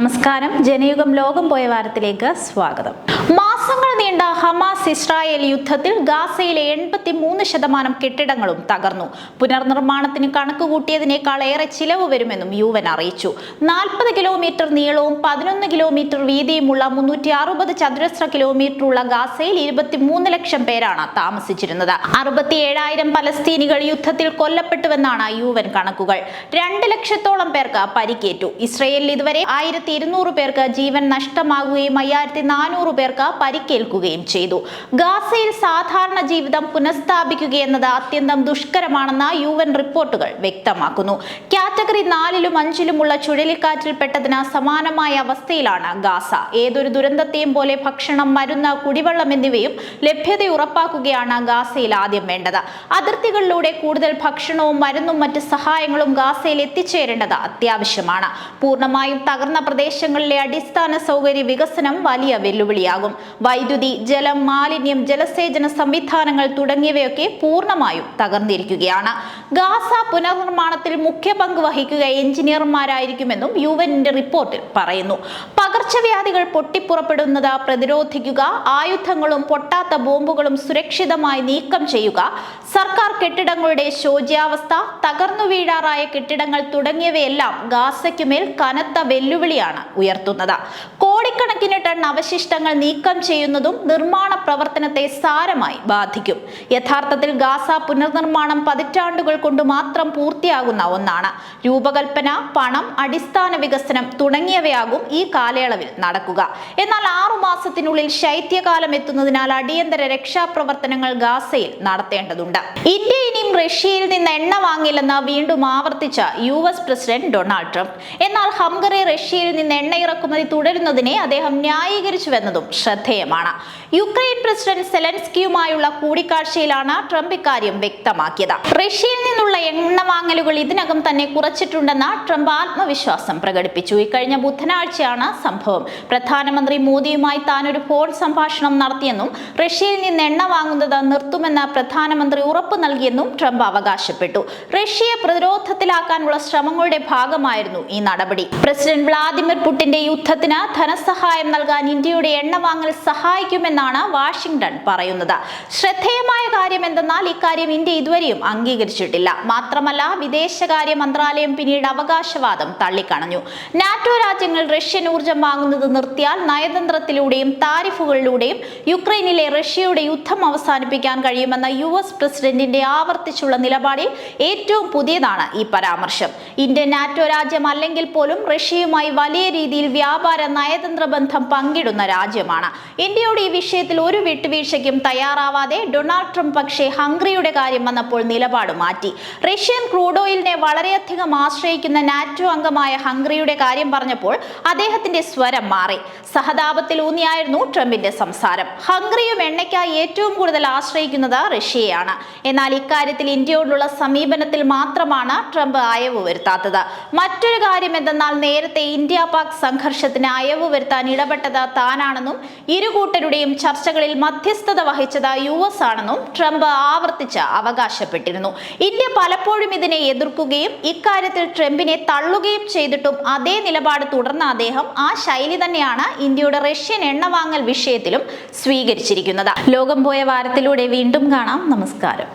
നമസ്കാരം. ജനയുഗം ലോകം പോയ വാരത്തിലേക്ക് സ്വാഗതം. മാസങ്ങൾ നീണ്ട ഹമാസ് ഇസ്രായേൽ യുദ്ധത്തിൽ ഗാസയിലെ 83% കെട്ടിടങ്ങളും തകർന്നു. പുനർനിർമ്മാണത്തിന് കണക്ക് കൂട്ടിയതിനേക്കാൾ ഏറെ ചിലവ് വരുമെന്നും UN അറിയിച്ചു. 40 കിലോമീറ്റർ നീളവും 11 കിലോമീറ്റർ വീതിയുമുള്ള 360 ചതുരശ്ര കിലോമീറ്ററുള്ള ഗാസയിൽ 23 ലക്ഷം പേരാണ് താമസിച്ചിരുന്നത്. 67,000 പലസ്തീനികൾ യുദ്ധത്തിൽ കൊല്ലപ്പെട്ടുവെന്നാണ് UN കണക്കുകൾ. 2 ലക്ഷത്തോളം പേർക്ക് പരിക്കേറ്റു. ഇസ്രായേലിൽ ഇതുവരെ 1,200 പേർക്ക് ജീവൻ നഷ്ടമാകുകയും 5,400 പേർക്ക് പരിക്കേൽക്കുകയും ചെയ്തു. ഗാസയിൽ സാധാരണ ജീവിതം പുനഃസ്ഥാപിക്കുകയെന്നത് അത്യന്തം ദുഷ്കരമാണെന്ന് UN റിപ്പോർട്ടുകൾ വ്യക്തമാക്കുന്നു. കാറ്റഗറി 4-ലും 5-ലുമുള്ള ചുഴലിക്കാറ്റിൽപ്പെട്ടതിന് സമാനമായ അവസ്ഥയിലാണ് ഗാസ. ഏതൊരു ദുരന്തത്തെയും പോലെ ഭക്ഷണം, മരുന്ന്, കുടിവെള്ളം എന്നിവയും ലഭ്യത ഉറപ്പാക്കുകയാണ് ഗാസയിൽ ആദ്യം വേണ്ടത്. അതിർത്തികളിലൂടെ കൂടുതൽ ഭക്ഷണവും മരുന്നും മറ്റ് സഹായങ്ങളും ഗാസയിൽ എത്തിച്ചേരേണ്ടത് അത്യാവശ്യമാണ്. പൂർണ്ണമായും തകർന്ന പ്രദേശങ്ങളിലെ അടിസ്ഥാന സൗകര്യ വികസനം വലിയ വെല്ലുവിളിയാകും. വൈദ്യുതി, ജലം, മാലിന്യം, ജലസേചന സംവിധാനങ്ങൾ തുടങ്ങിയവയൊക്കെ പൂർണ്ണമായും തകർന്നിരിക്കുകയാണ്. ഗാസ പുനർനിർമ്മാണത്തിൽ മുഖ്യ പങ്ക് വഹിക്കുക എഞ്ചിനീയർമാരായിരിക്കുമെന്നും UNന്റെ റിപ്പോർട്ടിൽ പറയുന്നു. പകർച്ചവ്യാധികൾ പൊട്ടിപ്പുറപ്പെടുന്നത് പ്രതിരോധിക്കുക, ആയുധങ്ങളും പൊട്ടാത്ത ബോംബുകളും സുരക്ഷിതമായി നീക്കം ചെയ്യുക, സർക്കാർ കെട്ടിടങ്ങളുടെ ശോച്യാവസ്ഥ, തകർന്നു വീഴാറായ കെട്ടിടങ്ങൾ തുടങ്ങിയവയെല്ലാം ഗാസയ്ക്കുമേൽ കനത്ത വെല്ലുവിളിയാണ് ഉയർത്തുന്നത്. കോടിക്കണക്കിന് ടൺ അവശിഷ്ടങ്ങൾ നീക്കം ചെയ്യുന്നതും നിർമ്മാണ പ്രവർത്തനത്തെ സാരമായി ബാധിക്കും. യഥാർത്ഥത്തിൽ ഗാസ പുനർനിർമ്മാണം പതിറ്റാണ്ടുകൾ കൊണ്ട് മാത്രം പൂർത്തിയാകുന്ന ഒന്നാണ്. രൂപകൽപ്പന, പണം, അടിസ്ഥാന വികസനം തുടങ്ങിയവയാകും ഈ കാലയളവിൽ നടക്കുക. എന്നാൽ 6 മാസത്തിനുള്ളിൽ ശൈത്യകാലം എത്തുന്നതിനാൽ അടിയന്തര രക്ഷാപ്രവർത്തനങ്ങൾ ഗാസയിൽ നടത്തേണ്ടതുണ്ട്. ഇന്ത്യ ഇനിയും റഷ്യയിൽ നിന്ന് എണ്ണ വാങ്ങില്ലെന്ന് വീണ്ടും ആവർത്തിച്ച US പ്രസിഡന്റ് ഡൊണാൾഡ് ട്രംപ്. എന്നാൽ ഹംഗറി റഷ്യയിൽ നിന്ന് എണ്ണ ഇറക്കുമതി തുടരുന്നതിനെ അദ്ദേഹം ന്യായീകരിച്ചുവെന്നതും ശ്രദ്ധേയമാണ്. യുക്രൈൻ പ്രസിഡന്റ് സെലൻസ്കിയുമായുള്ള കൂടിക്കാഴ്ചയിലാണ് ട്രംപ് ഇക്കാര്യം വ്യക്തമാക്കിയത്. റഷ്യയിൽ നിന്നുള്ള എണ്ണ വാങ്ങലുകൾ ഇതിനകം തന്നെ കുറച്ചിട്ടുണ്ടെന്ന് ട്രംപ് ആത്മവിശ്വാസം പ്രകടിപ്പിച്ചു. ഇക്കഴിഞ്ഞ ബുധനാഴ്ചയാണ് സംഭവം. പ്രധാനമന്ത്രി മോദിയുമായി താൻ ഒരു ഫോൺ സംഭാഷണം നടത്തിയെന്നും റഷ്യയിൽ നിന്ന് എണ്ണ വാങ്ങുന്നത് നിർത്തുമെന്ന് പ്രധാനമന്ത്രി ഉറപ്പു നൽകിയെന്നും ട്രംപ് അവകാശപ്പെട്ടു. റഷ്യയെ പ്രതിരോധത്തിലാക്കാനുള്ള ശ്രമങ്ങളുടെ ഭാഗമായിരുന്നു ഈ നടപടി. പ്രസിഡന്റ് വ്ളാദിമിർ പുടിന്റെ യുദ്ധത്തിന് ധനസഹായം നൽകാൻ ഇന്ത്യയുടെ എണ്ണ വാങ്ങൽ സഹായിക്കുമെന്നാണ് വാഷിംഗ്ടൺ പറയുന്നത്. ശ്രദ്ധേയമായ കാര്യം എന്തെന്നാൽ ഇക്കാര്യം ഇന്ത്യ ഇതുവരെയും അംഗീകരിച്ചിട്ടില്ല. മാത്രമല്ല, വിദേശകാര്യ മന്ത്രാലയം പിന്നീട് അവകാശവാദം തള്ളിക്കളഞ്ഞു. നാറ്റോ രാജ്യങ്ങൾ റഷ്യൻ ഊർജ്ജം വാങ്ങുന്നത് നിർത്തിയാൽ നയതന്ത്രത്തിലൂടെയും താരിഫുകളിലൂടെയും യുക്രൈനിലെ റഷ്യയുടെ യുദ്ധം അവസാനിപ്പിക്കാൻ കഴിയുമെന്ന US പ്രസിഡന്റിന്റെ ആവർത്തിച്ചുള്ള നിലപാടിൽ ഏറ്റവും പുതിയതാണ് ഈ പരാമർശം. ഇന്ത്യ നാറ്റോ രാജ്യം അല്ലെങ്കിൽ പോലും റഷ്യയുമായി വലിയ രീതിയിൽ വ്യാപാര നയതന്ത്ര ബന്ധം പങ്കിടുന്ന രാജ്യമാണ്. ഇന്ത്യയുടെ ഈ വിഷയത്തിൽ ഒരു വിട്ടുവീഴ്ചയ്ക്കും തയ്യാറാവാതെ ഡൊണാൾഡ് ട്രംപ് പക്ഷേ ഹംഗറിയുടെ കാര്യം വന്നപ്പോൾ നിലപാട് മാറ്റി. റഷ്യൻ ക്രൂഡ് ഓയിലിനെ വളരെയധികം ആശ്രയിക്കുന്ന നാറ്റോ അംഗമായ ഹംഗറിയുടെ കാര്യം പറഞ്ഞപ്പോൾ അദ്ദേഹത്തിന്റെ സ്വരം മാറി. സഹതാപത്തിൽ ഊന്നിയായിരുന്നു ട്രംപിന്റെ സംസാരം. ഹംഗറിയും എണ്ണയ്ക്കായി ഏറ്റവും കൂടുതൽ ആശ്രയിക്കുന്നത് റഷ്യയാണ്. എന്നാൽ ഇക്കാര്യത്തിൽ ഇന്ത്യയോടുള്ള സമീപനത്തിൽ മാത്രമാണ് ട്രംപ് അയവ് വരുത്താത്തത്. മറ്റൊരു കാര്യം എന്തെന്നാൽ നേരത്തെ ഇന്ത്യ പാക് സംഘർഷത്തിന് അയവ് വരുത്താൻ ഇടപെട്ടത് താനാണെന്നും ഇരുകൂട്ടരുടെയും ചർച്ചകളിൽ മധ്യസ്ഥത വഹിച്ചത് US ആണെന്നും ട്രംപ് ആവർത്തിച്ച് അവകാശപ്പെട്ടിരുന്നു. ഇന്ത്യ പലപ്പോഴും ഇതിനെ എതിർക്കുകയും ഇക്കാര്യത്തിൽ ട്രംപിനെ തള്ളുകയും ചെയ്തിട്ടും അതേ നിലപാട് തുടർന്ന അദ്ദേഹം ആ ശൈലി തന്നെയാണ് ഇന്ത്യയുടെ റഷ്യൻ എണ്ണ വാങ്ങൽ വിഷയത്തിലും സ്വീകരിച്ചിരിക്കുന്നത്. ലോകം പോയ വാരത്തിലൂടെ വീണ്ടും കാണാം. നമസ്കാരം.